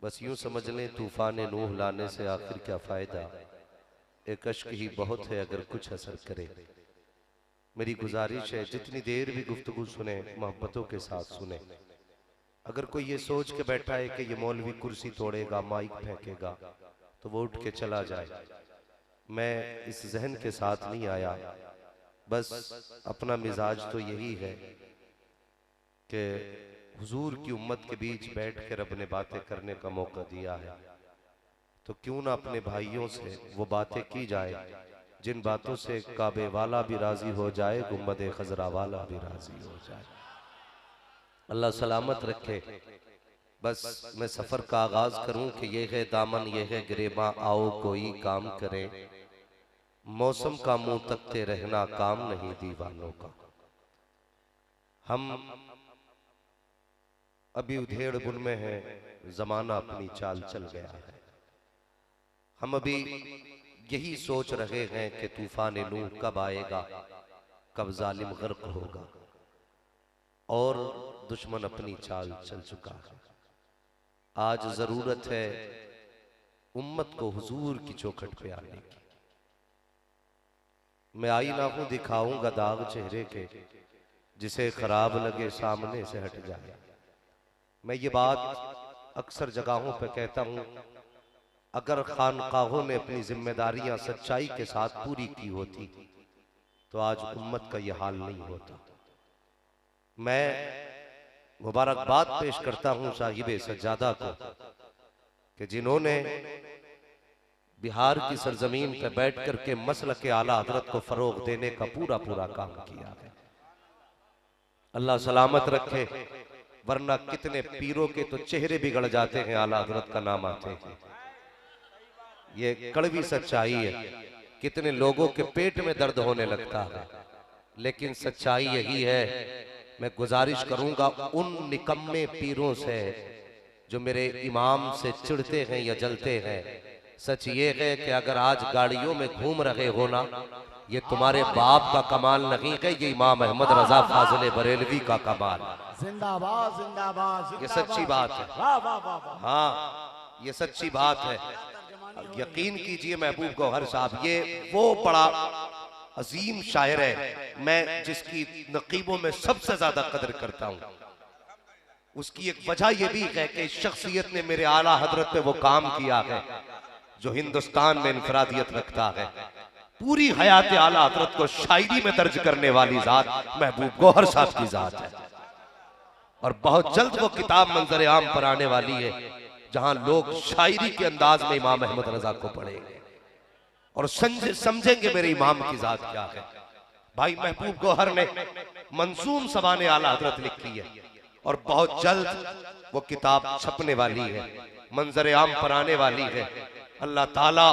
बस यूं समझ लें तूफान नूह लाने से आखिर क्या फायदा, एक अश्क ही बहुत है अगर कुछ असर करे। मेरी गुजारिश है जितनी देर भी गुफ्तगू सुने मोहब्बतों के साथ सुने। अगर कोई ये सोच के बैठा है कि ये मौलवी कुर्सी तोड़ेगा, माइक फेंकेगा, तो वो उठ के चला जाए। मैं इस जहन के साथ नहीं आया, बस अपना मिजाज तो यही है कि हुजूर की उम्मत के बीच बैठ के रब ने बातें करने का मौका दिया है, तो क्यों ना अपने भाइयों से वो बातें की जाए जिन बातों से काबे वाला भी राजी हो जाए, गुम्बद खजरा वाला भी राजी हो जाए। अल्लाह सलामत रखे। बस मैं सफर का आगाज करूं कि ये है दामन ये है गिरेबा, आओ कोई काम करे। मौसम का मुंह तकते रहना काम नहीं दीवानों का। हम अभी उधेड़ बुन में है, जमाना अपनी चाल चल गया है। हम अभी यही सोच रहे हैं कि तूफान नूह कब आएगा, कब जालिम गर्क होगा, और दुश्मन अपनी चाल चल चुका है। आज जरूरत है उम्मत को हुजूर की चौखट पे आने की। मैं आईना हूं दिखाऊंगा दाग चेहरे के, जिसे खराब लगे सामने से हट जाए। मैं ये बात अक्सर जगहों पे कहता हूं, अगर खानकाहों ने अपनी जिम्मेदारियां सच्चाई के साथ पूरी की होती तो आज उम्मत का यह हाल नहीं होता। मैं मुबारकबाद पेश करता हूं साहिबे सज्जादा को कि जिन्होंने बिहार की सरजमीन पर बैठ करके मसल के आला हजरत को फरोग देने का पूरा पूरा काम किया है। अल्लाह सलामत रखे, वरना कितने पीरों के तो चेहरे बिगड़ जाते हैं आला हजरत का नाम आते हैं। ये कड़वी सच्चाई है। कितने लोगों के पेट में दर्द होने लगता है, लेकिन सच्चाई यही है। मैं गुजारिश करूंगा उन निकम्मे पीरों से जो मेरे इमाम से चिढ़ते हैं या जलते हैं, सच ये है कि अगर आज गाड़ियों में घूम रहे हो ना, ये तुम्हारे बाप का कमाल नहीं है, ये इमाम अहमद रजा फाजिल बरेलवी का कमाल। जिंदाबाद जिंदाबाद, ये सच्ची बात है। वाह वाह वाह। हाँ, ये सच्ची बात है। यकीन कीजिए महबूब गौहर साहब, ये वो बड़ा अजीम शायर है, मैं जिसकी नकीबों में सबसे ज्यादा कदर करता हूँ। उसकी एक वजह यह भी है कि इस शख्सियत ने मेरे आला हजरत पे वो काम किया है जो हिंदुस्तान में इनफरादियत रखता है। पूरी हयात आला हजरत को शायरी में दर्ज करने वाली जात महबूब गौहर साहब की जात है, और बहुत जल्द वो किताब मंजर आम पर आने वाली है जहां लोग शायरी के अंदाज में इमाम अहमद रजा को पढ़ेंगे और समझेंगे मेरे इमाम की जात क्या है। भाई महबूब गौहर ने मंसूम सबाने आला हजरत लिखी है, और बहुत जल्द वो किताब छपने वाली है, मंजर आम पर आने वाली है। अल्लाह ताला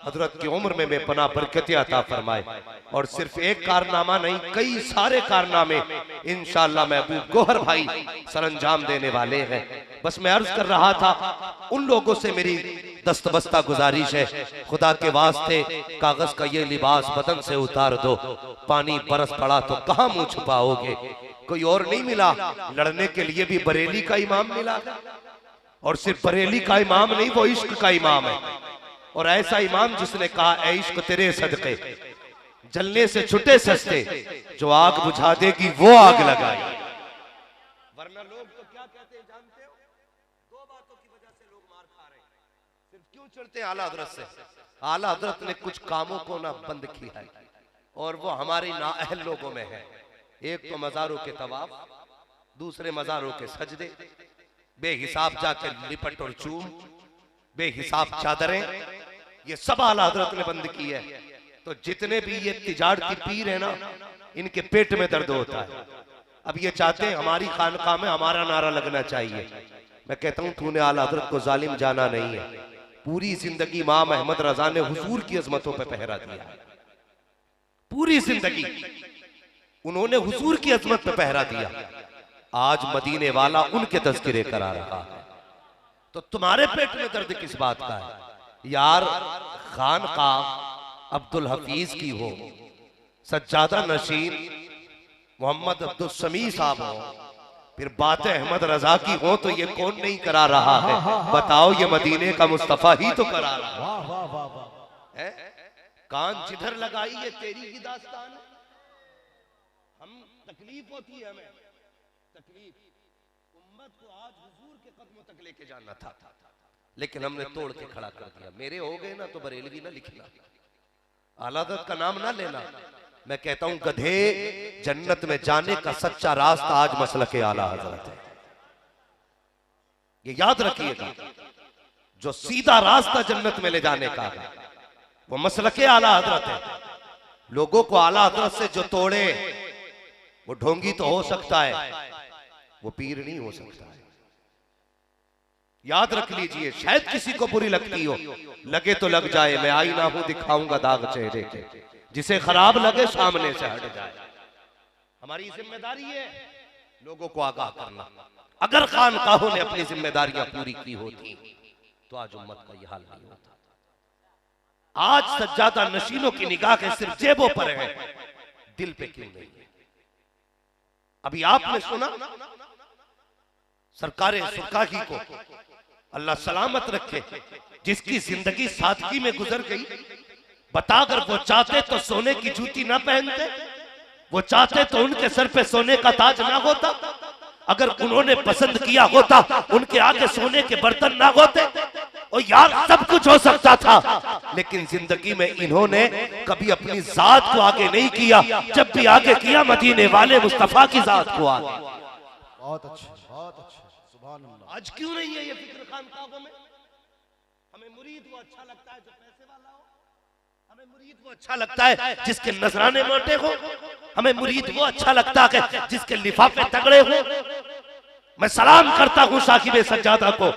हजरत की उम्र में बेपनाह बरकत अता फरमाए, और सिर्फ एक कारनामा नहीं, कई सारे कारनामे इंशाअल्लाह महबूब गौहर भाई सरंजाम देने वाले हैं। बस मैं अर्ज कर रहा था, उन लोगों से मेरी दस्तबस्ता गुजारिश है, खुदा के वास्ते कागज का ये लिबास बदन से उतार दो, पानी बरस पड़ा तो कहां मुंह छुपाओगे। कोई और नहीं मिला, लड़ने के लिए भी बरेली का इमाम मिला, और सिर्फ बरेली का इमाम नहीं, वो इश्क का इमाम है। और ऐसा इमाम जिसने कहा ऐ इश्क तेरे सदके जलने से छुटे सस्ते, जो आग बुझा देगी वो आग लगाई। वरना लोग तो क्या कहते हैं जानते हो, दो बातों की वजह से लोग मार खा रहे हैं। सिर्फ क्यों चढ़ते हैं आला हजरत से? आला हजरत ने कुछ कामों को ना बंद किया है, और वो हमारे नाअहल लोगों में है। एक तो मजारों के तवाफ, दूसरे मजारों के सजदे, बेहिसाब जाके लिपट और चूम, बेहिसाब चादरें, ये सब आला हजरत ने बंद की है। तो जितने भी ये तिजारती पीर है ना, इनके पेट में दर्द होता है। अब ये चाहते हैं हमारी खानकाह में हमारा नारा लगना चाहिए। मैं कहता हूं तूने आला हजरत को जालिम जाना नहीं है। पूरी जिंदगी इमाम अहमद रजा ने हुजूर की अजमतों पर पहरा दिया, पूरी जिंदगी उन्होंने हुजूर की अजमत पे पहरा दिया। आज मदीने वाला उनके तज़किरे करा रहा है, तो तुम्हारे पेट में दर्द किस बात का है यार? खानकाह अब्दुल हफीज की हो, सज्जादा नशीन मोहम्मद अब्दुल समी साहब हो, फिर बातें अहमद रजा की हो तो ये कौन नहीं करा रहा है? बताओ, ये मदीने का मुस्तफा ही तो करा रहा वाह वाह वाह वाह। है। कान जिधर लगाई ये तेरी ही दास्तान है। हम तकलीफ होती है, हमें तकलीफ, उम्मत को आज हुजूर के कदमों तक लेके जाना था, लेकिन हमने तोड़ के खड़ा कर दिया। मेरे हो गए ना तो बरेलवी ना लिखना, आला हज़रत का नाम ना लेना। मैं कहता हूं गधे, जन्नत में जाने का सच्चा रास्ता आज मसलके आला हज़रत है। ये याद रखिएगा, जो सीधा रास्ता जन्नत में ले जाने का है वो मसलके आला हज़रत है। लोगों को आला हज़रत से जो तोड़े वो ढोंगी तो हो सकता है, वो पीर नहीं हो सकता है। याद रख लीजिए, शायद किसी को बुरी लगती हो, लगे तो लग जाए, मैं आईना हूं दिखाऊंगा दाग चेहरे के, जिसे खराब लगे सामने से हट जाए। हमारी जिम्मेदारी है लोगों को आगाह करना। अगर खानकाहों ने अपनी जिम्मेदारियां पूरी की होती तो आज उम्मत का यह हाल नहीं होता। आज सज्जादा नशीनों की निगाह के सिर्फ जेबों पर है, दिल पे क्यों नहीं है? अभी आपने सुना सरकारे सुरकाही को अल्लाह सलामत रखे, जिसकी जिंदगी सादगी में गुजर गई, बता अगर वो चाहते तो सोने की जूती ना पहनते, वो चाहते तो उनके सर पे सोने का ताज ना होता, अगर उन्होंने पसंद किया होता उनके आगे सोने के बर्तन ना होते। और यार सब कुछ हो सकता था, लेकिन जिंदगी में इन्होंने कभी अपनी जात को आगे नहीं किया। जब भी आगे किया मदीने वाले मुस्तफा की जात को आगे। बहुत अच्छे, बहुत अच्छे, सुभान अल्लाह। आज क्यों नहीं है ये फिक्र खानकाहों में? हमें मुरीद वो अच्छा लगता है जो पैसे वाला हो, हमें मुरीद वो अच्छा लगता है जिसके नजराने मोटे हो, हमें मुरीद वो अच्छा लगता है जिसके लिफाफे तगड़े हो। मैं सलाम करता हूँ साकिब सज्जादा को,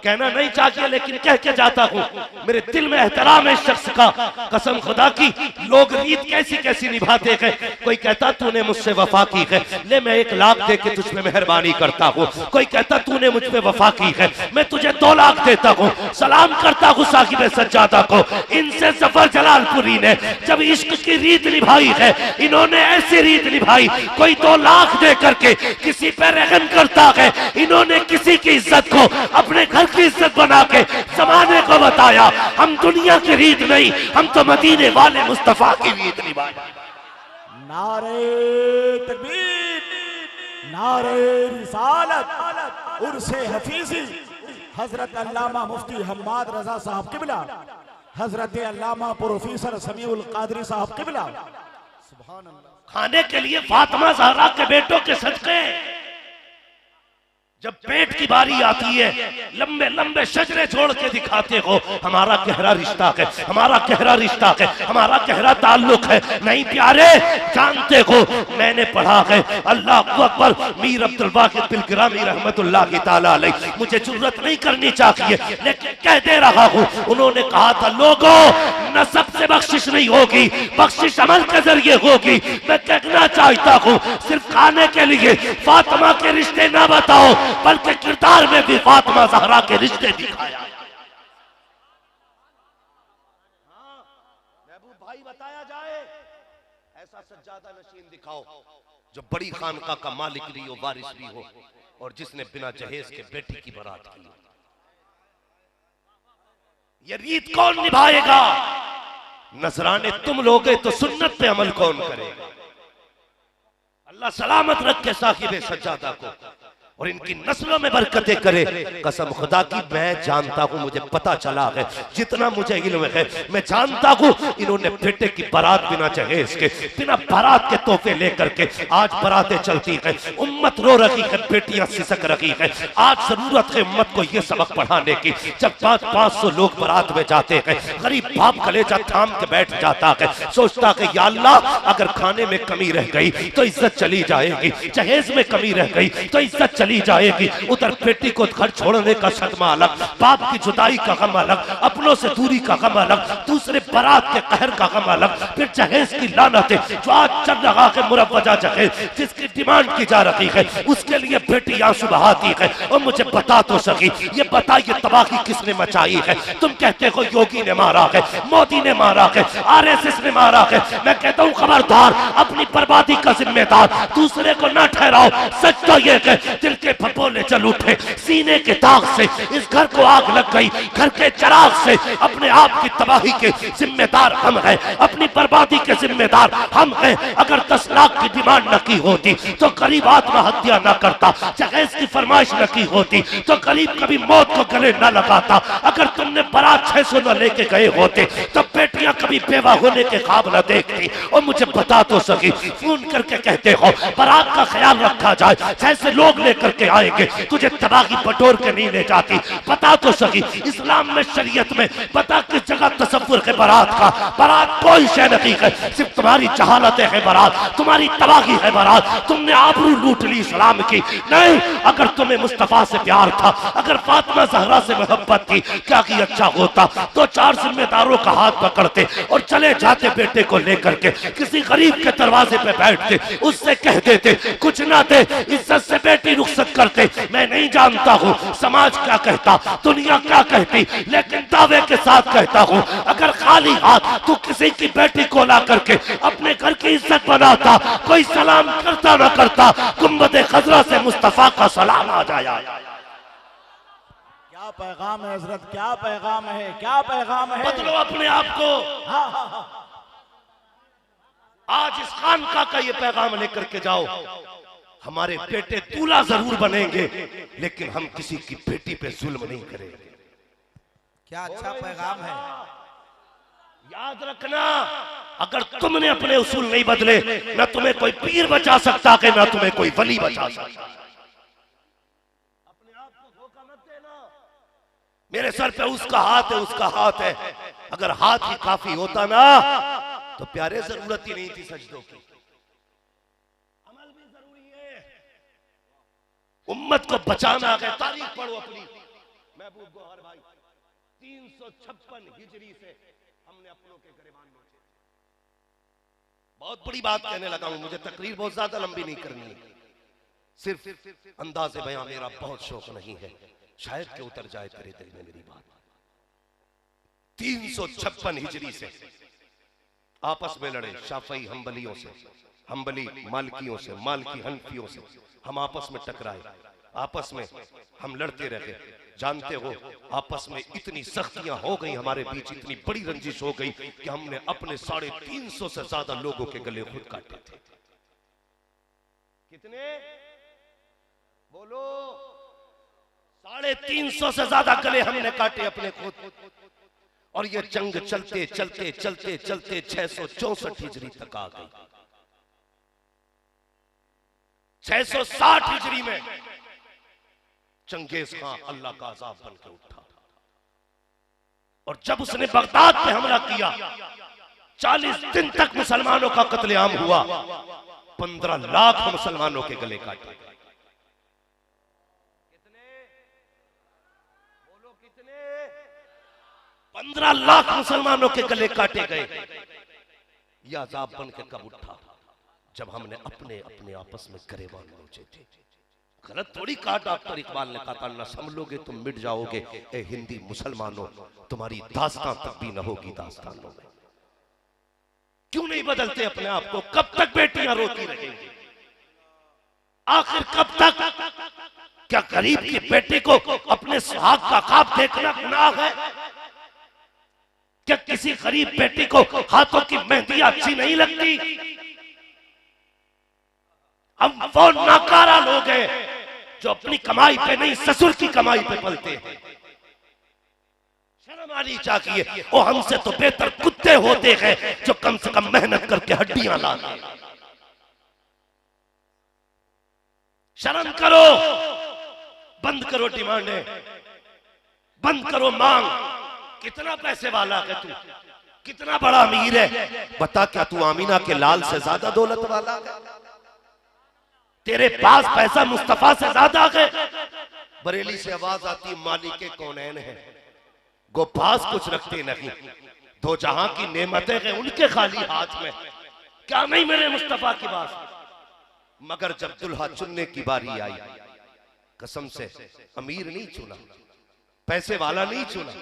कहना नहीं चाहिए लेकिन कह के जाता हूँ, मेरे दिल में एहतराम है इस शख्स का। कसम खुदा की, लोग रीत कैसी कैसी निभाते हैं। कोई कहता तूने मुझसे वफा की है, ले मैं 1 लाख दे के तुझ पे मेहरबानी करता हूँ। कोई कहता तूने मुझ पे वफा की है, मैं तुझे 2 लाख देता हूँ। सलाम करता हूँ साकिब सज्जादा को। इनसे जफर जलालपुरी ने जब इश्क की रीत निभाई है, इन्होंने ऐसी रीत निभाई, कोई 2 लाख दे करके किसी पे रहम करता है। इन्होंने किसी की इज्जत को अपने घर की इज्जत बना के जमाने को बताया, हम दुनिया की रीत नहीं, हम तो मदीने वाले मुस्तफा की रीत निभाए। नारे तकबीर, नारे रिसालत, उर्से हफीजी, हजरत अल्लामा मुफ्ती हम्माद रजा साहब किबला, हजरत अल्लामा प्रोफेसर समीउल कादरी साहब किबला। सुभान अल्लाह। खाने के लिए फातिमा ज़हरा के बेटों के सदके जब पेट की बारी आती है, लंबे लंबे शजरे छोड़ के दिखाते हो हमारा गहरा रिश्ता है, हमारा गहरा रिश्ता है, हमारा गहरा ताल्लुक है। नहीं प्यारे, जानते हो मैंने पढ़ा है, अल्लाह अकबर, मीर अब्दुल वाहिद बिलगिरामी रहमतुल्लाह ताला अलैह। मुझे जुर्रत नहीं करनी चाहिए लेकिन कह दे रहा हूँ, उन्होंने कहा था लोगों नसब से बख्शिश नहीं होगी, बख्शिश अमल के जरिए होगी। मैं कहना चाहता हूँ, सिर्फ खाने के लिए फातिमा के रिश्ते ना बताओ, बल्कि किरदार में भी फातिमा ज़हरा के रिश्ते दिखाया। महबूब भाई बताया जाए, ऐसा सज्जादा नशीन दिखाओ जो बड़ी खानका का मालिक भी हो, वारिस भी हो, और जिसने बिना जहेज के बेटी की बारात की। ये रीत कौन निभाएगा? नजराने तुम लोगे तो सुन्नत पे अमल कौन करेगा? अल्लाह सलामत रखे साहिब सज्जादा को और इनकी नस्लों में बरकतें करे। कसम खुदा की, मैं जानता हूं, मुझे पता चला है, जितना मुझे इल्म है, मैं जानता हूं इन्होंने बेटे की बारात बिना जहेज के, बिना बारात के तोहफे लेकर के आज बारातें चलती हैं, उम्मत रो रही है, बेटियां सिसक रही है। आज जरूरत है उम्मत को यह सबक पढ़ाने की। जब 500 लोग बारात में जाते हैं, गरीब बाप कलेजा थाम के बैठ जाता है, सोचता है या अल्लाह अगर खाने में कमी रह गई तो इज्जत चली जाएगी, जहेज में कमी रह गई तो इज्जत चली जाएगी, उधर बेटी को घर छोड़ने का सदमा अलग, बाप की जुदाई का गम अलग, अपनों से दूरी का गम अलग, दूसरे बारात के कहर का गम अलग, फिर जहेज की लानत जो आज चल रहा है मुरव्वजा जहेज जिसकी डिमांड की जा रही है, उसके लिए बेटी आंसू बहाती है। और मुझे बता तो सकी, ये बताइए तबाही किसने मचाई है? तुम कहते हो योगी ने मारा है, मोदी ने मारा है, आरएसएस ने मारा है। मैं कहता हूं खबरदार, अपनी बर्बादी का जिम्मेदार दूसरे को ना ठहराओ। सच तो ये कि दिल के फपोले चल उठे, सीने के दाग से इस घर को आग लग गई, घर के चिराग से अपने आप की तबाही के जिम्मेदार हम हैं, अपनी बर्बादी के जिम्मेदार हम हैं। अगर 10 लाख की डिमांड न की होती तो गरीब आत्महत्या न करता, जहेज की फरमाइश न की होती तो गरीब कभी मौत को गले न लगाता। अगर तुमने बारात 600 न लेके गए होते तो बेटियां कभी बेवा होने के ख्वाब न देखती। और मुझे बता तो सकी, फोन करके कहते हो बारात का ख्याल रखा जाए, जैसे लोग लेकर के आएंगे तुझे तबाही बटोर के नहीं ले जाती। बता तो सकी, इस्लाम में शरीयत में पता किस जगह तसव्वुर है बारात का? बारात कोई शय नहीं है, सिर्फ तुम्हारी जहालतें है बारात, तुम्हारी तबाही है बारात। तुमने आबरू लूट ली इस्लाम की। नहीं, अगर तुम्हें मुस्तफा से प्यार था, अगर फातिमा ज़हरा से मोहब्बत थी, क्या कि अच्छा होता तो 4 जिम्मेदारों का हाथ पकड़ते और चले जाते बेटे को लेकर के किसी गरीब के दरवाजे पे बैठते, उससे कह देते कुछ ना दे, इज्जत से बेटी रुखसत करते। मैं नहीं जानता हूँ समाज क्या कहता, दुनिया क्या कहती, लेकिन दावे के साथ कहता हूँ, अगर खाली हाथ तू किसी की बेटी को ला करके अपने घर की इज्जत बनाता, कोई सलाम करता ना करता, गुंबद खजरा से मुस्तफा का सलाम आ जाया। क्या पैगाम है हजरत, क्या पैगाम है, क्या पैगाम है। बदलो अपने आप को। आज इस खानका का ये पैगाम लेकर के जाओ, हमारे बेटे दूल्हा जरूर बनेंगे लेकिन हम किसी की बेटी पे जुल्म नहीं करेंगे। क्या अच्छा पैगाम है। याद रखना, अगर तुमने अपने उसूल नहीं बदले, न तुम्हें कोई पीर बचा सकता है, न तुम्हें कोई वली बचा सकता। अपने आप को धोखा मत देना। मेरे सर पे उसका हाथ है, उसका हाथ है। अगर हाथ ही काफी होता ना तो प्यारे जरूरत ही नहीं थी सजदों की। अमल भी जरूरी है। उम्मत को बचाना है। तारीख पढ़ो अपनी, महबूब गौहर भाई, 356 हिजरी से हमने अपनों के गिरबान नोचे। बहुत बड़ी बात कहने लगा हूं, मुझे तकरीर बहुत ज्यादा लंबी नहीं करनी है, सिर्फ अंदाज़े बयां मेरा बहुत शौक नहीं है, शायद के उतर जाए तेरे दिल में मेरी बात। 356 हिजरी से आपस में लड़े, शाफई हम्बलियों से, हम्बली मालकियों से, मालकी हनफियों से, हम आपस में टकराए, आपस में हम लड़ते रहे। जानते हो आपस में इतनी सख्तियां हो गई, हमारे बीच इतनी बड़ी रंजिश हो गई कि हमने अपने 350 से ज्यादा लोगों के गले खुद काटे थे। कितने बोलो? 350 से ज्यादा गले हमने काटे अपने खुद। और ये जंग चलते चलते चलते चलते 664 हिजरी तक आ गई। 660 हिजरी में चंगेज खां अल्लाह का अजाब बन के उठा, और जब उसने बगदाद पे हमला किया 40 दिन तक मुसलमानों का कत्लेआम हुआ, 15 लाख मुसलमानों के गले काटे। कितने बोलो? कितने? 15 लाख मुसलमानों के गले काटे गए। यह अजाब बन के कब उठा? जब हमने अपने अपने आपस में गरेबान नोचे थे। गलत थोड़ी कहा डॉक्टर इकबाल ने कहा था, न संभलोगे तुम मिट जाओगे ए हिंदी मुसलमानों, तुम्हारी दास्तां तक भी न होगी दास्तानों में। क्यों नहीं बदलते अपने आप को? कब तक बेटियां रोती रहेंगी? आखिर कब तक? क्या गरीब की बेटी को अपने सुहाग का ख्वाब देखना गुनाह है? क्या किसी गरीब बेटी को हाथों की मेहंदी अच्छी नहीं लगती? हम वो नाकारा लोग हैं जो अपनी कमाई पे नहीं ससुर की कमाई पे पलते हैं। शर्म आनी चाहिए। वो हमसे तो बेहतर कुत्ते होते हैं जो कम से कम मेहनत करके हड्डियां लाते हैं। शर्म करो, बंद करो डिमांडें, बंद करो मांग। कितना पैसे वाला है तू? कितना बड़ा अमीर है? बता, क्या तू आमीना के लाल से ज्यादा दौलत वाला है? तेरे पास पैसा मुस्तफा से ज्यादा है। बरेली से आवाज आती मालिक कौनैन है, गो पास कुछ रखते नहीं, दो जहां की नेमतें हैं उनके खाली हाथ में, क्या नहीं मेरे मुस्तफा की बात। मगर जब दुल्हा चुनने की बारी आई, कसम से अमीर नहीं चुना, पैसे वाला नहीं चुना,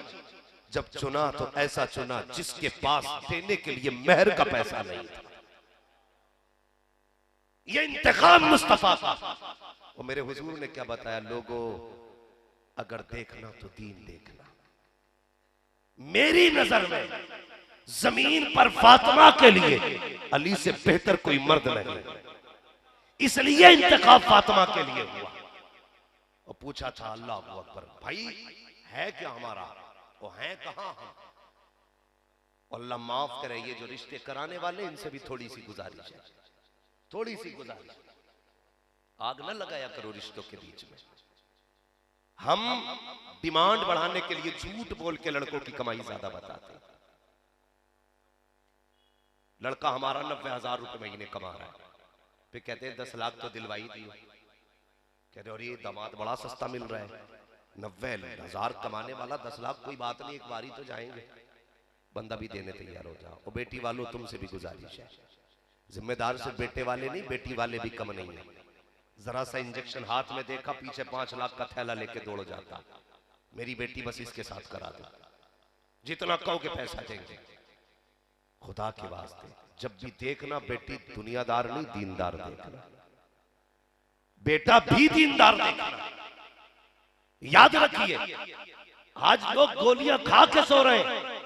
जब चुना तो ऐसा चुना जिसके पास देने के लिए मेहर का पैसा नहीं था। ये इंतखाब मुस्तफा का। और मेरे हुजूर ने क्या बताया, लोगों अगर देखना तो दीन देखना। मेरी नजर में जमीन पर फातिमा के लिए अली से बेहतर कोई मर्द नहीं, इसलिए इंतखाब फातिमा के लिए हुआ। और पूछा था अल्लाह अकबर, भाई है क्या हमारा, वो है कहां हम। अल्लाह माफ करे, ये जो रिश्ते कराने वाले इनसे भी थोड़ी सी गुजारिश है, थोड़ी सी गुजारिश, आग न लगाया करो रिश्तों के बीच में। हम डिमांड बढ़ाने के लिए झूठ बोल के लड़कों की कमाई ज्यादा बताते हैं। लड़का हमारा 90,000 रुपए महीने कमा रहा है, फिर कहते हैं 10 लाख तो दिलवाई दी, कहते और ये दामाद बड़ा सस्ता मिल रहा है। 90,000 कमाने वाला 10 लाख कोई बात नहीं, एक बारी तो जाएंगे, बंदा भी देने तैयार हो जाओ। और बेटी वालों तुमसे भी गुजारिश है, जिम्मेदार से बेटे वाले नहीं, बेटी वाले भी कम नहीं है। जरा सा इंजेक्शन हाथ में देखा, पीछे 5 लाख का थैला लेके दौड़ जाता, मेरी बेटी बस इसके साथ करा दो, जितना कहोगे पैसा देंगे। खुदा के वास्ते जब भी देखना बेटी दुनियादार नहीं दीनदार देखना, बेटा भी दीनदार देखना। याद रखिए, आज लोग गोलियां खा के सो रहे हैं,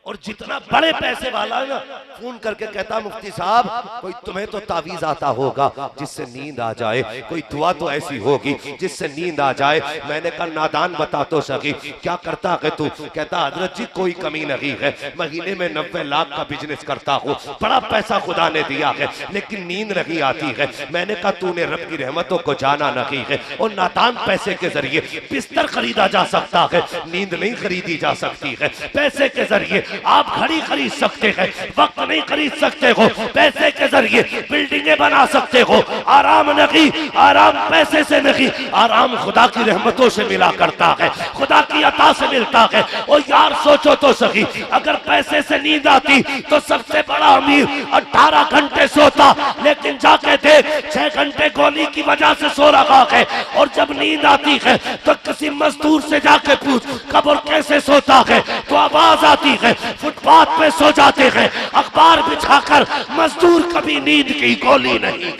और जितना बड़े पैसे वाला है ना, फोन करके कहता मुफ्ती साहब कोई तुम्हें तो तावीज आता होगा जिससे नींद आ जाए, कोई दुआ तो ऐसी होगी जिससे नींद आ जाए। मैंने कहा नादान बता तो सकी, क्या करता है तू। कहता हजरत जी कोई कमी नहीं है, महीने में 90 लाख का बिजनेस करता हूँ, बड़ा पैसा खुदा ने दिया है, लेकिन नींद नहीं आती है। मैंने कहा तूने रब की रहमतों को जाना नहीं है, और नादान पैसे के जरिए बिस्तर खरीदा जा सकता है, नींद नहीं खरीदी जा सकती है। पैसे के जरिए आप घड़ी खरीद सकते हैं, वक्त नहीं खरीद सकते हो। पैसे के जरिए बिल्डिंगें बना सकते हो, आराम नहीं, आराम पैसे से नहीं, आराम खुदा की रहमतों से मिला करता है, खुदा की अता से मिलता है। और यार सोचो तो सही, अगर पैसे से नींद आती तो सबसे बड़ा अमीर 18 घंटे सोता, लेकिन जाके देख 6 घंटे गोली की वजह से सो रहा है। और जब नींद आती है तो किसी मजदूर से जाके पूछ कब और कैसे सोता है, तो आवाज आती है फुटपाथ पे सो जाते हैं, अखबार बिछाकर। मजदूर कभी नींद की गोली नहीं।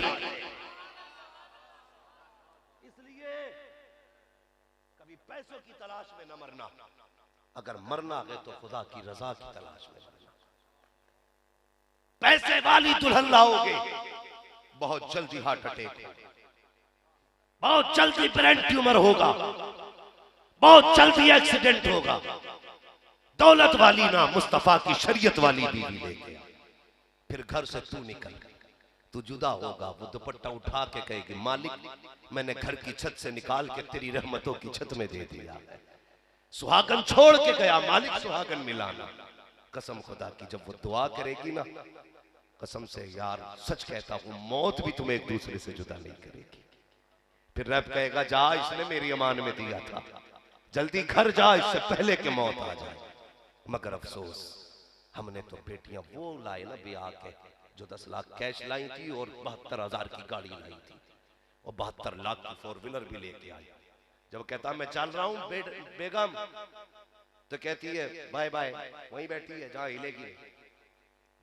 इसलिए कभी पैसों की तलाश में न मरना, अगर मरना है तो खुदा की रजा की तलाश में मरना। पैसे वाली दुल्हन लाओगे, बहुत जल्दी हार्ट अटैक, बहुत जल्दी ब्रेन ट्यूमर होगा, बहुत जल्दी एक्सीडेंट होगा। दौलत वाली ना, मुस्तफा की शरीयत वाली बीवी लेके फिर घर से तू निकल, तू जुदा होगा। वो दुपट्टा उठा के कहेगी मालिक मैंने घर की छत से निकाल के तेरी रहमतों की छत में दे दिया। सुहागन छोड़ के गया, मालिक सुहागन मिलाना। कसम खुदा की जब वो दुआ करेगी ना, कसम से यार सच कहता हूं, मौत भी तुम्हें एक दूसरे से जुदा नहीं करेगी। फिर रब कहेगा जा, इसने मेरी अमान में दिया था, जल्दी घर जा, इससे पहले कि मौत आ जाए। मगर अफसोस हमने तो बेटियां वो लाए ना ब्याह के, जो 10 लाख कैश लाई थी और 72,000 की गाड़ी लाई थी, और 72 लाख की 4 व्हीलर भी लेके आई। जब कहता मैं चल रहा हूं बेगम, तो कहती है बाय बाय, वहीं बैठी है जहां हिलेगी।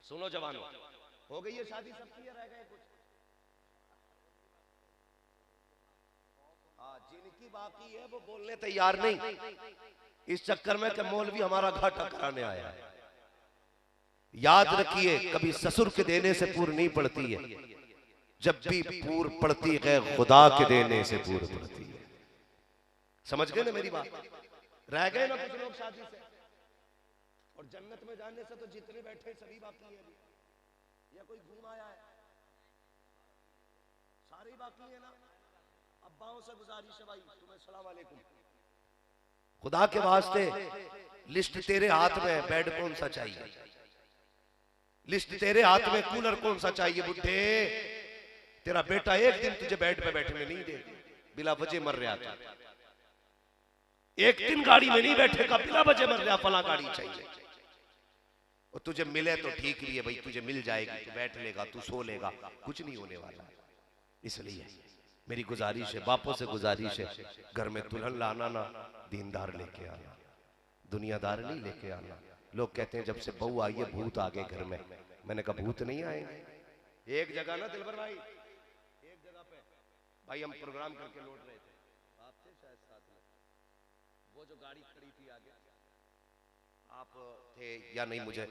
सुनो जवानों, हो गई है शादी सबकी, रह गए कुछ। जिनकी बाकी है वो बोलने तैयार नहीं, इस चक्कर में कि मौलवी हमारा घाटा कराने आया है। याद रखिए, कभी ससुर के देने से पूर नहीं पड़ती है, जब भी पूर पड़ती है खुदा के देने से पूर पड़ती है। समझ गए ना मेरी बात? रह गए ना कुछ लोग शादी से, और जन्नत में जाने से तो जितने बैठे सभी बाकी है, या कोई घूम आया है, सारे बाकी है ना। अब्बाओं से गुजारिश है भाई, तुम्हें सलाम अलैकुम, खुदा के वास्ते लिस्ट तेरे हाथ में है, बेड कौन सा चाहिए, लिस्ट तेरे हाथ में, कूलर कौन सा चाहिए। बुढ़े तेरा बेटा एक दिन तुझे बेड पे बैठने नहीं दे, बिला वजह मर रहा था। एक दिन गाड़ी में नहीं बैठेगा, बिला वजह मर रहा, फला गाड़ी चाहिए। और तुझे मिले तो ठीक भी है भाई, तुझे मिल जाएगी, तू बैठ लेगा, तू सो लेगा, कुछ नहीं होने वाला। इसलिए मेरी गुजारिश है, बापों से गुजारिश है, घर में दुल्हन लाना ना दीनदार लेके आना, दुनियादार नहीं लेके आना। लोग कहते हैं जब से बहू आई है भूत आ गए घर में। मैंने कहा भूत नहीं आएंगे। एक जगह ना दिलबर भाई, एक जगह पे भाई हम प्रोग्राम करके लौट रहे थे, आप थे शायद साथ में, वो जो गाड़ी खड़ी थी आगे, आप थे या नहीं मुझे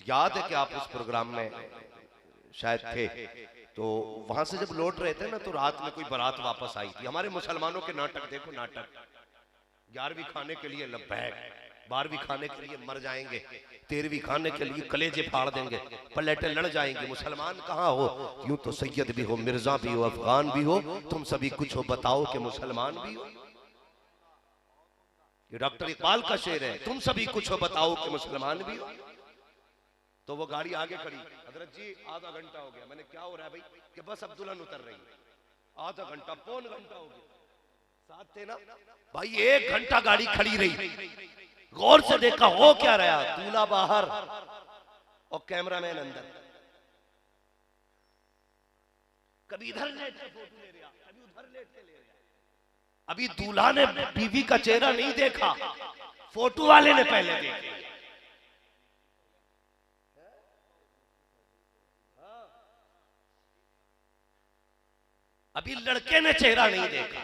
याद है कि आप उस प्रोग्राम में शायद थे। तो वहां से जब लौट रहे थे ना, तो रात में कोई बारात वापस आई थी। हमारे मुसलमानों के नाटक देखो, नाटक 11वीं खाने के लिए लब्बैक, 12वीं खाने के लिए मर जाएंगे, 13वीं खाने के लिए कलेजे फाड़ देंगे, पलेटे लड़ जाएंगे। मुसलमान कहाँ हो? यूं तो सैयद भी हो, मिर्जा भी हो, अफगान भी हो, तुम सभी कुछ हो बताओ कि मुसलमान भी हो। ये डॉक्टर इकबाल का शेर है, तुम सभी कुछ हो बताओ कि मुसलमान भी हो। तो वो गाड़ी आगे खड़ी, हजरत जी आधा घंटा हो गया। मैंने क्या हो रहा है भाई? कि बस अब दुल्हन उतर रही है। आधा घंटा पौन घंटा हो गया, साथ थे ना भाई। 1 घंटा गाड़ी खड़ी रही, गौर से देखा हो क्या रहा, दूल्हा बाहर और कैमरामैन अंदर। कभी इधर लेट के फोटो ले रहा, कभी उधर लेट के ले रहा। अभी दूल्हा ने बीवी का चेहरा नहीं देखा, फोटो वाले ने पहले देखा। अभी लड़के ने चेहरा नहीं देखा,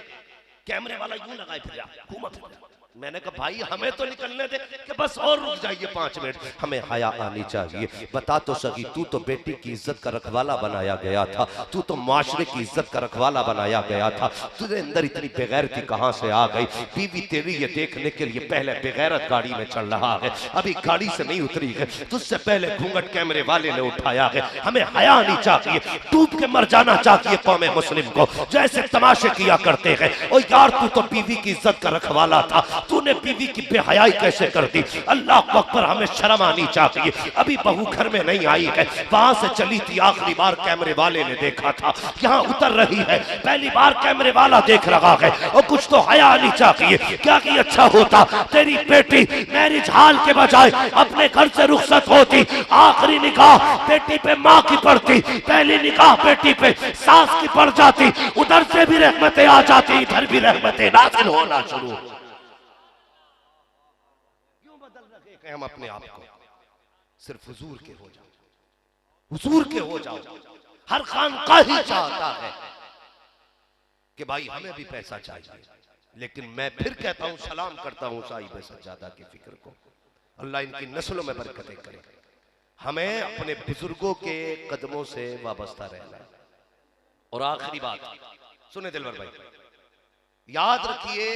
कैमरे वाला यूं लगाए फिर घूमा फिर। मैंने कहा भाई हमें तो निकलने दे, कि बस और रुक जाइए 5 मिनट, हमें हया आनी चाहिए। बता तो सकी, तू तो बेटी की इज्जत का रखवाला बनाया गया था, तू तो माशरे की इज्जत का रखवाला बनाया गया था, तुझे अंदर इतनी बेगैरती कहां से आ गई? बीवी तेरी ये देखने के लिए पहले बेगैरत गाड़ी में चल रहा है, अभी गाड़ी से नहीं उतरी है, तुझसे पहले घूंघट कैमरे वाले ने उठाया है। हमें हया आनी चाहिए, डूब के मर जाना चाहिए कौम मुस्लिम को, जैसे तमाशे किया करते हैं। ओ यार तू तो बीवी की इज्जत का रखवाला था, तूने बीवी की बेहयाई कैसे कर दी? अल्लाह अकबर, हमें शर्म आनी चाहिए। अभी बहू घर में नहीं आई है, वहां से चली थी, आखिरी बार कैमरे वाले ने देखा था, यहाँ उतर रही है, पहली बार कैमरे वाला देख रहा है, और कुछ तो हया आनी चाहिए। क्या कि अच्छा होता तेरी बेटी मैरिज हाल के बजाय अपने घर से रुखसत होती, आखिरी निकाह बेटी पे माँ की पड़ती, पहली निकाह बेटी पे सास की पड़ जाती, उधर से भी रहमतें आ जाती, इधर भी रहमतें नाज़िल होना शुरू। हम अपने आप को सिर्फ हुजूर के हो जाओ, हुजूर के हो जाओ। हर खानका ही चाहता है कि भाई हमें भी पैसा चाहिए, लेकिन मैं फिर कहता हूं, सलाम करता हूं साहिब सज्जादा की फिक्र को, अल्लाह इनकी नस्लों में बरकतें करे। हमें अपने बुजुर्गों के कदमों से वाबस्ता रहना है। और आखिरी बात सुने दिलवर भाई, याद रखिए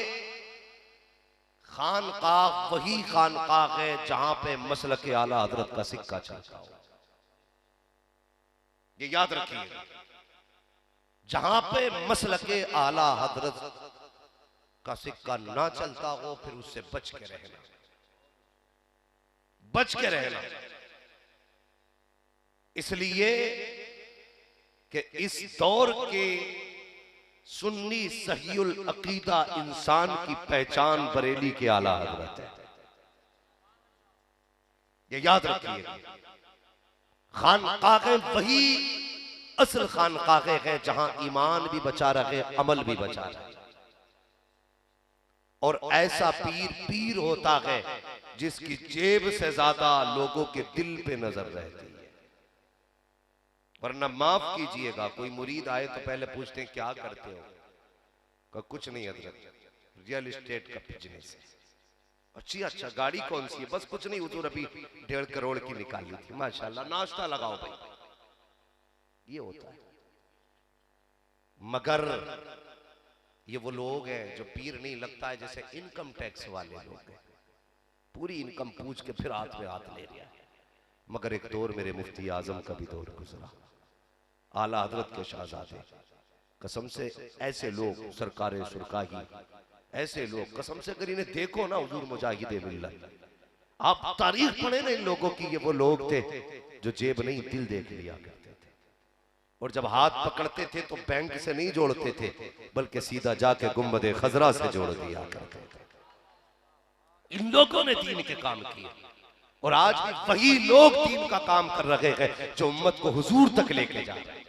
खानकाह वही खानकाह है जहां पे मसलक आला हजरत का सिक्का चलता हो। ये याद रखिए, जहां पे मसलक आला हजरत का सिक्का ना चलता हो, फिर उससे बच के रहना, बच के रहना। इसलिए कि इस दौर के सुन्नी सहीउल अकीदा इंसान की पहचान बरेली के आला हजरत है, ये याद रखिए। खानकाहें वही असल खानकाहें हैं जहां ईमान भी बचा रहे, अमल भी बचा रहे। और ऐसा पीर पीर होता है जिसकी जेब से ज्यादा लोगों के दिल पे नजर रहती है। वरना माफ कीजिएगा, कोई मुरीद आए तो पहले पूछते हैं क्या करते हो, का कुछ नहीं हजरत, रियल एस्टेट का बिजनेस है। अच्छा गाड़ी कौन सी है? बस कुछ नहीं, हुजूर अभी 1.5 करोड़ की निकाली थी, माशाल्लाह, नाश्ता लगाओ भाई। ये होता है। मगर ये वो लोग हैं जो पीर नहीं लगता है, जैसे इनकम टैक्स वाले लोग हैं, पूरी इनकम पूछ के फिर हाथ में हाथ ले लिया। मगर एक दौर मेरे मुफ्ती आजम का भी दौर गुजरा, आला हजरत के शहजादे, कसम से ऐसे लोग, सरकारे सुरकाही, ऐसे लोग कसम से अगर इन्हें देखो ना, हुजूर मुजाहिदे मिल्लत, आप तारीख पढ़े ना इन लोगों की, ये वो लोग थे जो जेब नहीं दिल देख लिया करते थे। और जब हाथ पकड़ते थे तो बैंक से नहीं जोड़ते थे, बल्कि सीधा जाके गुंबदे खजरा से जोड़ दिया करते थे। इन लोगों ने दीन के काम किए और आज भी वही लोग दीन का काम कर रहे हैं जो उम्मत को हुजूर तक लेके जा रहे हैं,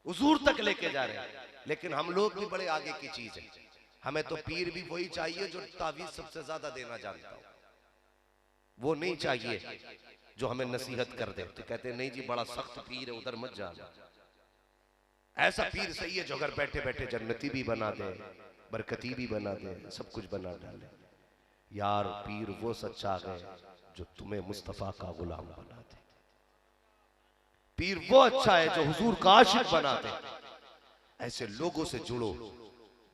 हुजूर तक लेके जा रहे हैं। लेकिन हम लोग भी बड़े आगे की चीज है, हमें तो पीर भी वही चाहिए जो तावीज सबसे ज्यादा देना जानता हो, वो नहीं चाहिए जो हमें नसीहत कर दे। तो कहते नहीं जी बड़ा सख्त पीर है, उधर मत जाना। ऐसा पीर सही है जो अगर बैठे बैठे जन्नती भी बना दे, बरकती भी बना दे, सब कुछ बना डाले। यार पीर वो सच्चा है जो तुम्हें मुस्तफा का गुलाम बना दे। पीर वो अच्छा है जो हुजूर का आशिक बना दे। ऐसे लोगों से जुड़ो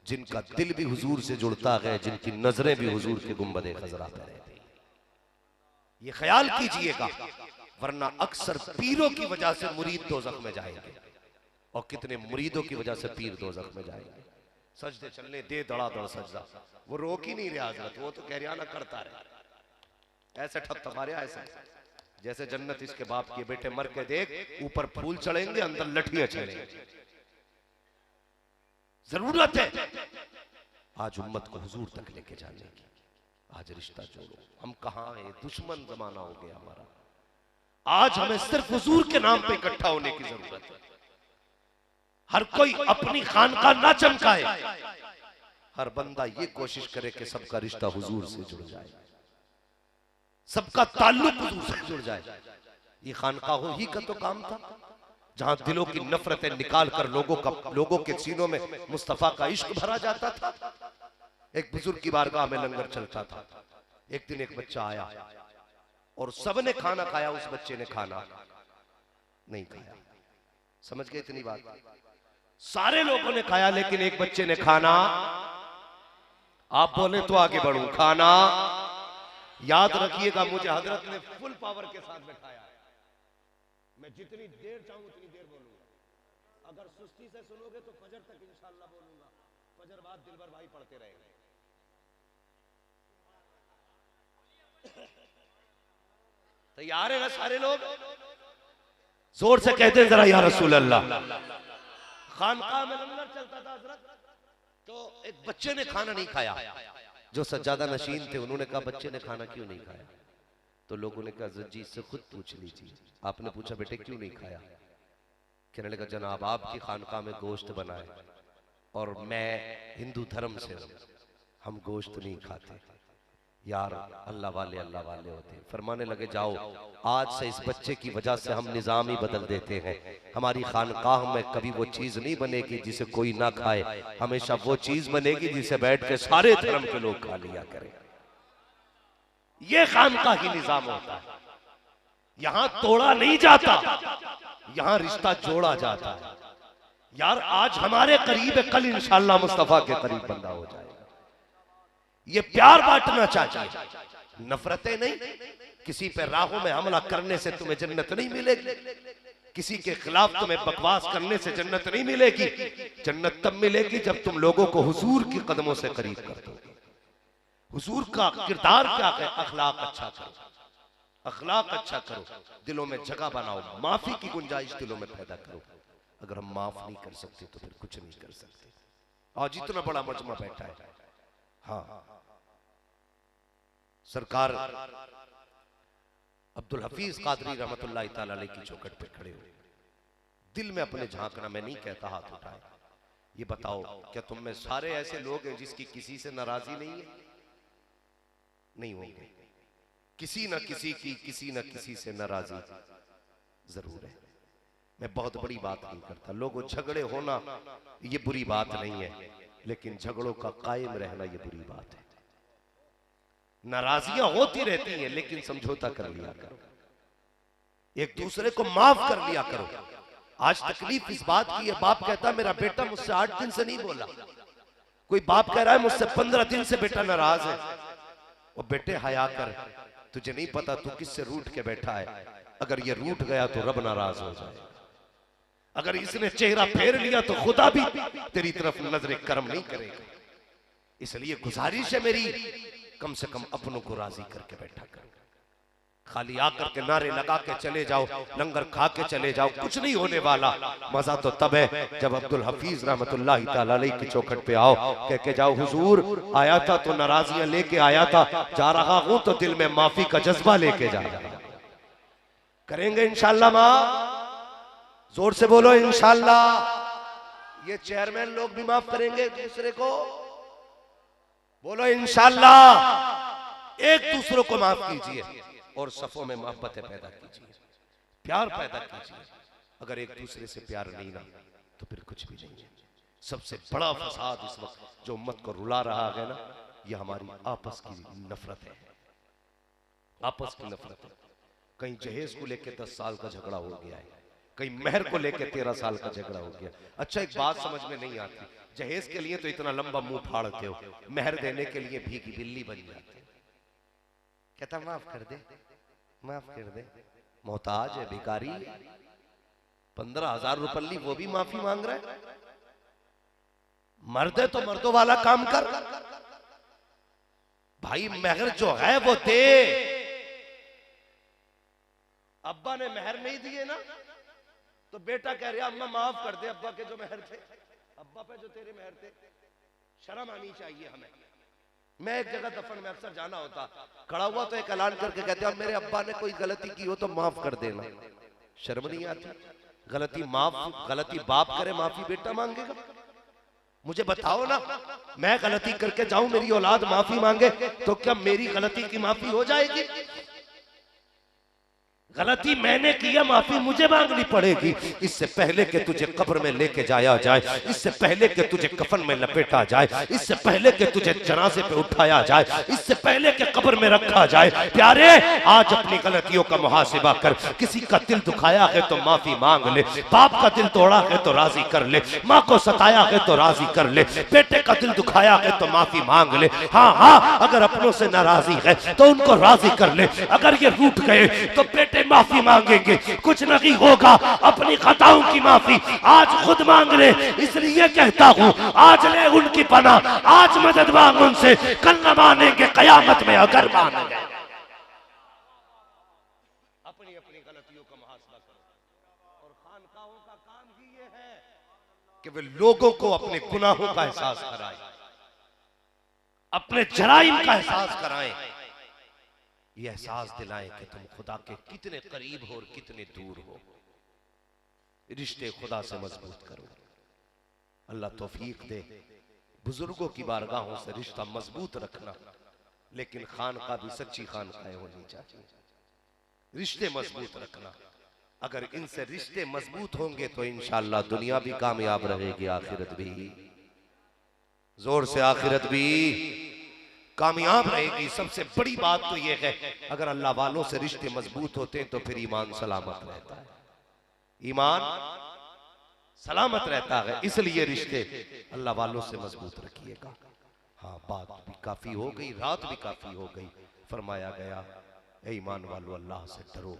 जिनका दिल भी हुजूर से जुड़ता है, जिनकी नजरें भी हुजूर के गुंबदे खजरा पे रहती। ये ख्याल कीजिएगा, वरना अक्सर पीरों की वजह से मुरीद दोज़ख में जाएंगे और कितने मुरीदों की वजह से पीर दोज़ख में जाएंगे। सजदे चलने दे, धड़ाधड़ सजदा, वो रोक ही नहीं रहा हजरत, वो तो कहरियाना करता रहे। ऐसे ठप रहा ऐसे जैसे जन्नत इसके बाप के बेटे मर के देख, ऊपर फूल चढ़ेंगे अंदर लठियां चढ़ेंगे। जरूरत है आज उम्मत को हुजूर तक लेके जाने की। आज रिश्ता जोड़ो। हम कहां हैं, दुश्मन जमाना हो गया हमारा। आज हमें सिर्फ हुजूर के नाम पे इकट्ठा होने की जरूरत है। हर कोई अपनी खानका ना चमकाए, हर बंदा ये कोशिश करे कि सबका रिश्ता हुजूर से जुड़ जाए, सबका ताल्लुक हुजूर से जुड़ जाए। ये खानकाहों ही का तो काम था जहां दिलों की नफरतें निकाल कर लोगों के सीनों में मुस्तफा का इश्क भरा जाता था। एक बुजुर्ग की बारगाह में लंगर चलता था। एक दिन एक बच्चा आया और सबने खाना खाया, उस बच्चे ने खाना नहीं खाया। समझ गए इतनी बात? सारे लोगों ने खाया लेकिन एक बच्चे ने खाना, आप बोले तो आगे बढ़ूं, खाना याद रखिएगा मुझे हजरत ने फुल पावर के साथ बैठाया है। मैं जितनी देर चाहूं उतनी देर बोलूंगा। अगर सुस्ती से सुनोगे तो फजर तक इंशाअल्लाह बोलूंगा, फजर बाद दिलबर भाई पढ़ते रहेंगे। तैयार है ना सारे लोग? जोर से कहते हैं जरा या रसूल अल्लाह। खानकाह में लंगर चलता था हजरत, तो एक बच्चे ने खाना नहीं खाया। जो सज्जादा नशीन थे उन्होंने कहा बच्चे ने खाना क्यों नहीं खाया? तो लोगों ने कहा जी से खुद पूछ लीजिए। आपने पूछा बेटे क्यों नहीं खाया? कहने लगा जनाब आपकी खानकाह में गोश्त बना है और मैं हिंदू धर्म से हूं, हम गोश्त नहीं खाते। यार अल्लाह वाले होते। फरमाने लगे जाओ आज से इस बच्चे की वजह से हम निजाम ही बदल देते हैं। हमारी खानकाह में कभी वो चीज नहीं बनेगी जिसे कोई ना खाए, हमेशा वो चीज बनेगी जिसे बैठ के सारे धर्म के लोग खा लिया करें। ये खानकाह की निजाम होता है। यहां तोड़ा नहीं जाता, यहां रिश्ता जोड़ा जाता है। यार आज हमारे करीब है, कल इंशाअल्लाह मुस्तफा के करीब बंदा हो जाएगा। ये प्यार बांटना चाहिए, नफरतें नहीं। किसी पे राहों में हमला करने से तुम्हें जन्नत नहीं मिलेगी, किसी के खिलाफ तुम्हें बकवास करने से जन्नत नहीं मिलेगी। जन्नत तब मिलेगी जब तुम लोगों को हुजूर के कदमों से करीब कर दोगे। हुजूर का किरदार क्या है? अखलाक अच्छा करो, अखलाक अच्छा करो, दिलों में जगह बनाओ, माफी की गुंजाइश दिलों में पैदा करो। अगर हम माफ नहीं कर सकते तो फिर कुछ नहीं कर सकते। आज इतना बड़ा मजमा बैठा है। हाँ सरकार अब्दुल हफीज कादरी रहमतुल्लाह तआला अलैह की चौखट पे खड़े हुए, दिल में अपने झांकना, मैं नहीं कहता हाथ उठाए। ये बताओ क्या तुम में सारे ऐसे लोग हैं जिसकी किसी से नाराजगी नहीं है? नहीं होंगे। किसी न किसी की किसी न किसी से नाराजगी जरूर है। मैं बहुत बड़ी बात नहीं करता, लोगों झगड़े होना ये बुरी बात नहीं है, लेकिन झगड़ों का कायम रहना ये बुरी बात है। नाराजियां होती रहती हैं लेकिन समझौता कर लिया करो, एक दूसरे को माफ कर लिया करो। आज तकलीफ इस बात की है, बाप कहता है मेरा बेटा मुझसे 8 दिन से नहीं बोला, कोई बाप कह रहा है मुझसे 15 दिन से बेटा नाराज है। और बेटे हया कर, तुझे नहीं पता तू किससे रूठ के बैठा है। अगर ये रूठ गया तो रब नाराज हो जाए, अगर इसने चेहरा फेर लिया तो खुदा भी तेरी तरफ नजर करम नहीं करेगा। इसलिए गुजारिश है मेरी, कम से कम अपनों को राजी करके बैठा कर। खाली आकर के नारे लगा के चले जाओ, लंगर खा के चले जाओ, कुछ नहीं होने वाला। मजा तो तब है जब अब्दुल हफीज रहमतुल्लाहि तआला अलैहि की चौखट पे आओ, कह के जाओ हुजूर आया था तो नाराजियां लेके आया था, जा रहा हूं तो दिल में माफी का जज्बा लेके जा रहा। करेंगे इंशाअल्लाह मां, जोर से बोलो इंशाअल्लाह। ये चेयरमैन लोग भी माफ करेंगे दूसरे को, बोलो इंशाअल्लाह। एक दूसरे को माफ कीजिए और सफों में मोहब्बतें पैदा कीजिए, प्यार पैदा कीजिए। अगर एक दूसरे से प्यार नहीं ना तो फिर कुछ भी नहीं है। सबसे बड़ा फसाद इस वक्त जो उम्मत को रुला रहा है ना, ये हमारी आपस की नफरत है, आपस की नफरत है। कहीं जहेज को लेकर 10 साल का झगड़ा हो गया है, कहीं मेहर को लेकर 13 साल का झगड़ा हो गया। अच्छा एक बात समझ में नहीं आती, जहेज के लिए तो इतना लंबा मुंह फाड़ते हो, मेहर देने के लिए भीगी बिल्ली बन जाते। कहता माफ कर दे, माफ कर दे, मोहताज है, भिखारी, 15,000 रुपये वो भी माफी मांग रहा है। मर्द है तो मर्दों वाला काम कर भाई, मेहर जो है वो दे। अब्बा ने मेहर नहीं दिए ना तो बेटा कह रहा अम्मा माफ कर दे अब्बा के जो मेहर थे, अब्बा पे जो तेरे मेहर थे। शर्म आनी चाहिए हमें। मैं एक जगह दफन में अक्सर जाना होता, खड़ा हुआ तो एक ऐलान करके कहते हैं मेरे अब्बा ने कोई गलती की हो तो माफ कर देना। शर्म नहीं आती? गलती माफ, गलती बाप करे माफी बेटा मांगेगा? मुझे बताओ ना, मैं गलती करके जाऊं मेरी औलाद माफी मांगे तो क्या मेरी गलती की माफी हो जाएगी? गलती मैंने किया, माफी मुझे मांगनी पड़ेगी। इससे पहले कि तुझे कब्र में लेके जाया जाए, इससे पहले कि तुझे कफन में लपेटा जाए, इससे पहले कि तुझे जनाजे पे उठाया जाए, इससे पहले कि कब्र में रखा जाए, प्यारे आज अपनी गलतियों का मुहासिबा कर। किसी का दिल दुखाया है तो माफी मांग ले, बाप का दिल तोड़ा है तो राजी कर ले, माँ को सताया है तो राजी कर ले, बेटे का दिल दुखाया है तो माफी मांग ले। हाँ हाँ, अगर अपनों से नाराजी है तो उनको राजी कर ले। अगर ये रूठ गए तो बेटे माफी मांगेंगे, कुछ नहीं होगा। अपनी खताओं की माफी आज खुद मांग ले। इसलिए कहता हूं आज ले उनकी पनाह, आज मदद मांग उनसे, कल न मानेंगे कयामत में अगर मान गए। अपनी अपनी गलतियों का मुहासबा करो। और खानकाहों का काम ही ये है कि वे लोगों को अपने गुनाहों का एहसास कराएं, अपने जराइम का एहसास कराएं, ये एहसास दिलाएं कि तुम खुदा के कितने करीब हो और कितने दूर हो। रिश्ते खुदा से मजबूत करो। अल्लाह तौफीक दे बुजुर्गों की बारगाहों से रिश्ता मजबूत रखना, लेकिन खानका भी सच्ची खानकाएं होनी चाहिए। रिश्ते मजबूत रखना, अगर इनसे रिश्ते मजबूत होंगे तो इंशाअल्लाह दुनिया भी कामयाब रहेगी, आखिरत भी। जोर से आखिरत भी कामयाब रहेगी। सबसे बड़ी बात तो यह है अगर अल्लाह वालों से रिश्ते मजबूत होते हैं तो फिर ईमान सलामत रहता है, ईमान सलामत रहता है। इसलिए रिश्ते अल्लाह वालों से मजबूत रखिएगा। हाँ, बात भी काफी हो गई, रात भी काफी हो गई। फरमाया गया ए ईमान वालों अल्लाह से डरो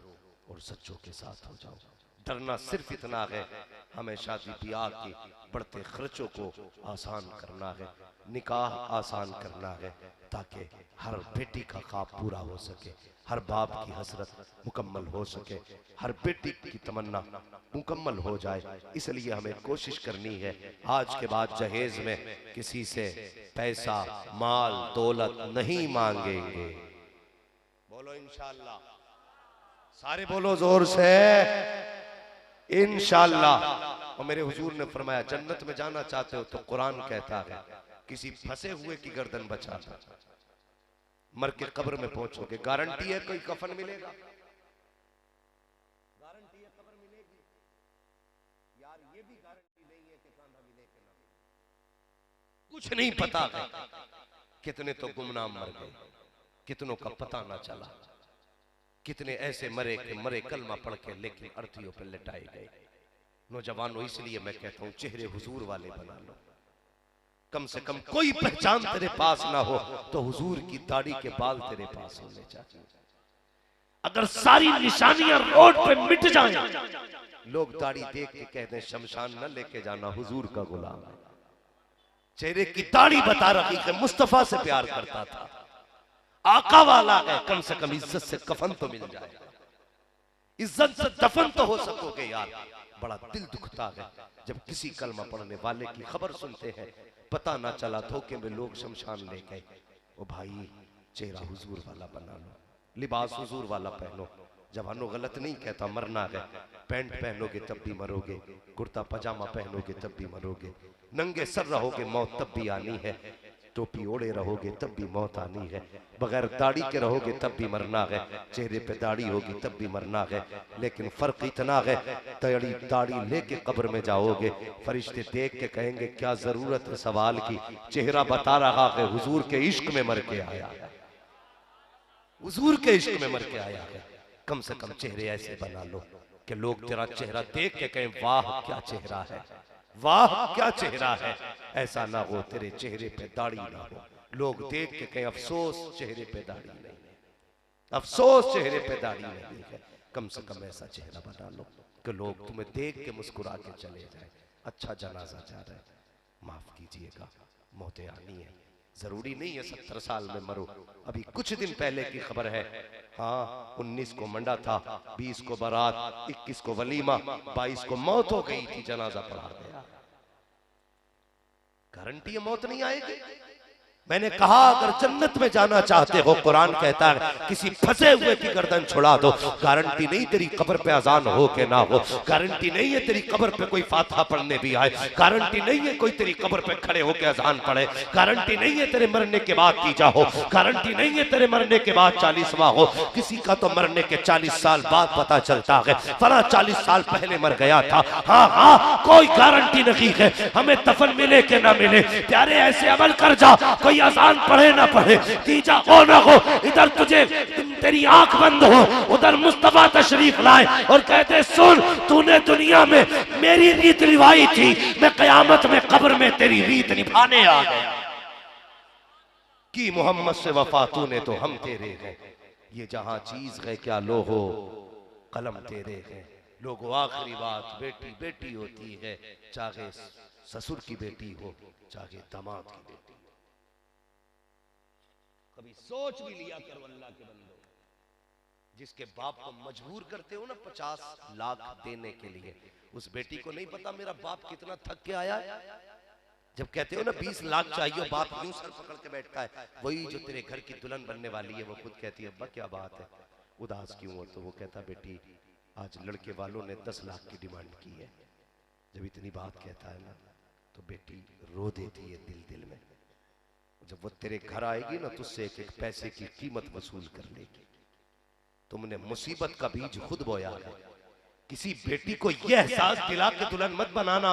और सच्चों के साथ हो जाओ। डरना सिर्फ इतना है, हमें शादी ब्याह के बढ़ते खर्चों को आसान करना है, निकाह आसान करना है, ताकि हर बेटी का ख्वाब पूरा हो सके, हर बाप की हसरत मुकम्मल हो सके, हर बेटी की तमन्ना मुकम्मल हो जाए। इसलिए हमें कोशिश करनी है आज के बाद जहेज में किसी से पैसा माल दौलत नहीं मांगेंगे। बोलो इंशाअल्लाह, सारे बोलो जोर से इंशाअल्लाह। और मेरे हुजूर ने फरमाया जन्नत में जाना चाहते हो तो कुरान कहता है किसी फंसे हुए की गर्दन बचा दो, मर के कब्र में पहुंचोगे, गारंटी है कोई कफन मिलेगा, गारंटी है कब्र मिलेगी। यार ये भी गारंटी नहीं है कि कांधा मिले कि ना मिले, कुछ नहीं पता है। कितने तो गुमनाम मर गए, कितनों का पता ना चला, कितने ऐसे मरे कि मरे कलमा पढ़ के लेकिन अर्थियों पर लटाए गए। नौजवानों, इसलिए मैं कहता हूं चेहरे हुजूर वाले बना लो। कम से कम कोई पहचान तेरे पास ना हो तो हुजूर की दाढ़ी के बाल तेरे पास होने चाहिए। अगर सारी निशानियां रोड पे मिट जाएं, लोग दाढ़ी देख के कहते हैं शमशान न लेके जाना, हुजूर का गुलाम है। चेहरे की दाढ़ी बता रही है मुस्तफा से प्यार करता था। आका वाला है, कम से कम इज्जत से कफन तो मिल जाए, इज्जत से दफन तो हो सकोगे यार। बड़ा दिल दुखता है जब किसी कलमा पढ़ने वाले की खबर सुनते हैं, पता ना चला धोखे में लोग शमशान ले गए। ओ भाई, चेहरा हुजूर वाला बना लो, लिबास हुजूर वाला पहनो। जवानों गलत नहीं कहता, मरना है, पैंट पहनोगे तब भी मरोगे, कुर्ता पजामा पहनोगे तब भी मरोगे, नंगे सर रहोगे मौत तब भी आनी है, टोपी ओढ़े रहोगे तब भी मौत आनी है, बगैर दाढ़ी के रहोगे तब भी मरना है, चेहरे पे दाढ़ी होगी तब भी मरना है। लेकिन फर्क इतना है, दाढ़ी लेके कब्र में जाओगे, फरिश्ते देख के कहेंगे क्या जरूरत है सवाल की, चेहरा बता रहा है हुजूर के इश्क में मर के आया है, हुजूर के इश्क में मर के आया है। कम से कम चेहरे ऐसे बना लो कि लोग तेरा चेहरा देख के कहें वाह क्या चेहरा है, वाह क्या चेहरा है। ऐसा ना हो तेरे चेहरे पे दाढ़ी ना हो, लोग देख के कहें अफसोस चेहरे पे दाढ़ी नहीं है, अफसोस चेहरे पे दाढ़ी नहीं है। कम से कम ऐसा चेहरा बना लो कि लोग तुम्हें देख के मुस्कुरा के चले जाए, अच्छा जनाजा जा रहा है, माफ कीजिएगा मौतें आनी है, जरूरी नहीं है 70 साल में मरो। अभी कुछ दिन पहले की खबर है, हाँ 19 को मंडा था, 20 को बारात, 21 को वलीमा, 22 को मौत हो गई थी, जनाजा पढ़ा गया। गारंटी है मौत नहीं आएगी। मैंने कहा अगर जन्नत में जाना चाहते हो, कुरान कहता है किसी फंसे हुए की गर्दन छुड़ा दो, गारंटी नहीं तेरी कब्र पे अजान हो के ना हो, गारंटी नहीं है तेरी कब्र पे कोई फातिहा पढ़ने भी आए, गारंटी नहीं है कोई तेरी कब्र पे खड़े होके अजान पढ़े, गारंटी नहीं है तेरे मरने के बाद तीजा हो, गारंटी नहीं है तेरे मरने के बाद 40वां हो। किसी का तो मरने के 40 साल बाद पता चलता है फला 40 साल पहले मर गया था। हाँ हाँ, कोई गारंटी नहीं है हमें दफन मिले के ना मिले। प्यारे ऐसे अमल कर जा, कोई अजान पढ़े ना पढ़े, तीजा हो ना हो, इधर तुझे तेरी आंख बंद हो, उधर मुस्तफा तशरीफ लाए और कहते सुन तूने दुनिया में मेरी रीत निभाई थी, मैं कयामत में कब्र में तेरी रीत निभाने आ गया। कि मोहम्मद से वफा तूने तो हम तेरे हैं, ये जहां चीज है क्या लो हो कलम तेरे हैं। लोगों आखिरी बात बेटी बेटी होती है, चाहे ससुर की बेटी हो चाहे दामाद की बेटी। कभी सोच भी लिया करो अल्लाह के बंदो, जिसके बाप को मजबूर करते हो ना 50 लाख देने के लिए, उस बेटी को नहीं पता मेरा बाप कितना थक के आया है। जब कहते हो ना 20 लाख चाहिए, बाप यूं सर पकड़ के बैठता है। वही जो तेरे घर की दुल्हन बनने वाली है वो खुद कहती है अब्बा क्या बात है, उदास क्यों हो? तो वो कहता बेटी आज लड़के वालों ने 10 लाख की डिमांड की है। जब इतनी बात कहता है ना तो बेटी रो देती है दिल दिल में। जब वो तेरे घर आएगी ना तुझसे एक एक पैसे की कीमत वसूल कर लेगी। तुमने मुसीबत का बीज खुद बोया है। किसी बेटी को यह एहसास दिला के दुल्हन मत बनाना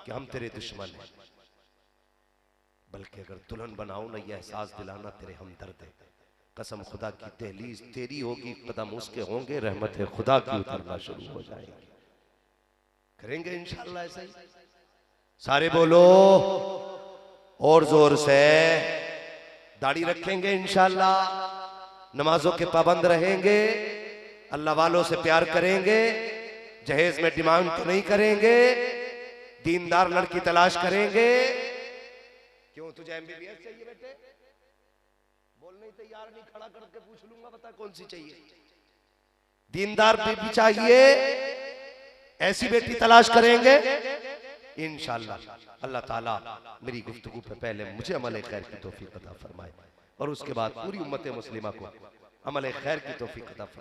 कि हम तेरे दुश्मन हैं, बल्कि अगर दुल्हन बनाओ ना यह एहसास दिलाना तेरे हमदर्द है। कसम खुदा की दहलीज तेरी होगी, कदम उसके होंगे, रहमत है खुदा की उतरना शुरू हो जाएगी। करेंगे इंशाअल्लाह ऐसा ही। सारे बोलो और जोर से, दाढ़ी रखेंगे इंशाअल्लाह, नमाजों के पाबंद रहेंगे, अल्लाह वालों से प्यार करेंगे, जहेज में डिमांड तो नहीं करेंगे, दीनदार लड़की तलाश करेंगे। क्यों तुझे एमबीबीएस चाहिए बेटे? बोलने तैयार नहीं, खड़ा करके पूछ लूंगा बता कौन सी चाहिए। दीनदार बेटी चाहिए, ऐसी बेटी तलाश करेंगे इंशाअल्लाह। अल्लाह ताला मेरी गुफ्तगू पे पहले मुझे अमल खैर की तौफीक अता फरमाए और उसके बाद पूरी उम्मत मुस्लिमा को अमल खैर की तौफीक अता फरमाए।